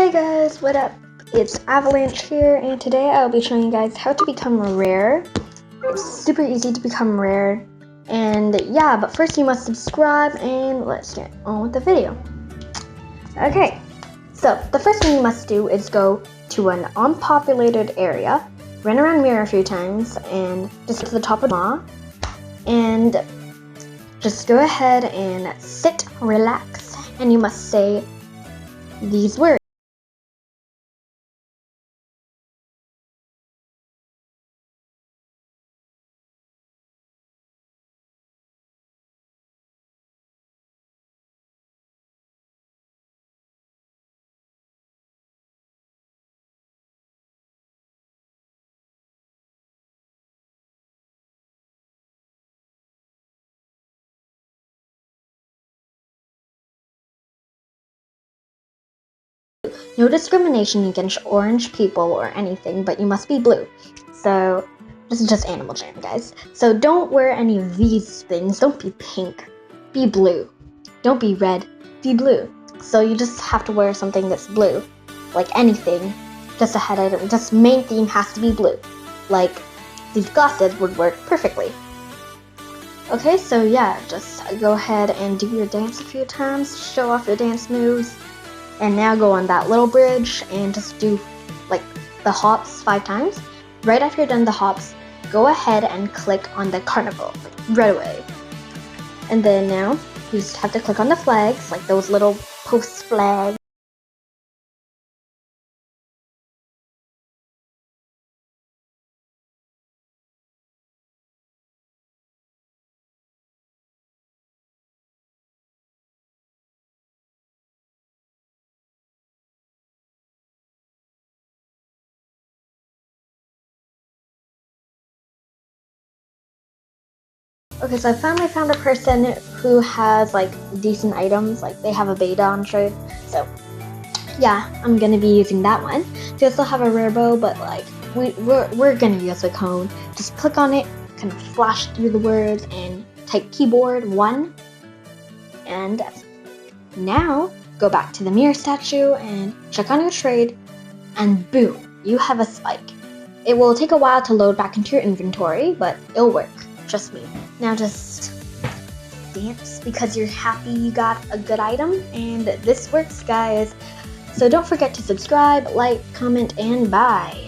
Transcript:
Hey guys, what up? It's Avalanche here, and today I'll be showing you guys how to become rare. It's super easy to become rare, and yeah, but first you must subscribe, and let's get on with the video. Okay, so the first thing you must do is go to an unpopulated area, run around mirror a few times, and just get to the top of the wall, and just go ahead and sit, relax, and you must say these words. No discrimination against orange people or anything, but you must be blue. So, this is just Animal Jam, guys. So don't wear any of these things. Don't be pink. Be blue. Don't be red. Be blue. So you just have to wear something that's blue. Like anything. Just a head item. Just main theme has to be blue. Like, these glasses would work perfectly. Okay, so yeah, just go ahead and do your dance a few times. Show off your dance moves. And now go on that little bridge and just do like the hops 5 times. Right after you're done the hops, go ahead and click on the carnival right away. And then now you just have to click on the flags, like those little post flags. Okay, so I finally found a person who has like decent items, like they have a beta on trade. So yeah, I'm gonna be using that one. They also have a rare bow, but like we're gonna use a cone. Just click on it, kind of flash through the words, and type keyboard 1, and now go back to the mirror statue and check on your trade, and boom, you have a spike. It will take a while to load back into your inventory, but it'll work. Trust me. Now just dance because you're happy you got a good item, and this works, guys. So don't forget to subscribe, like, comment, and bye.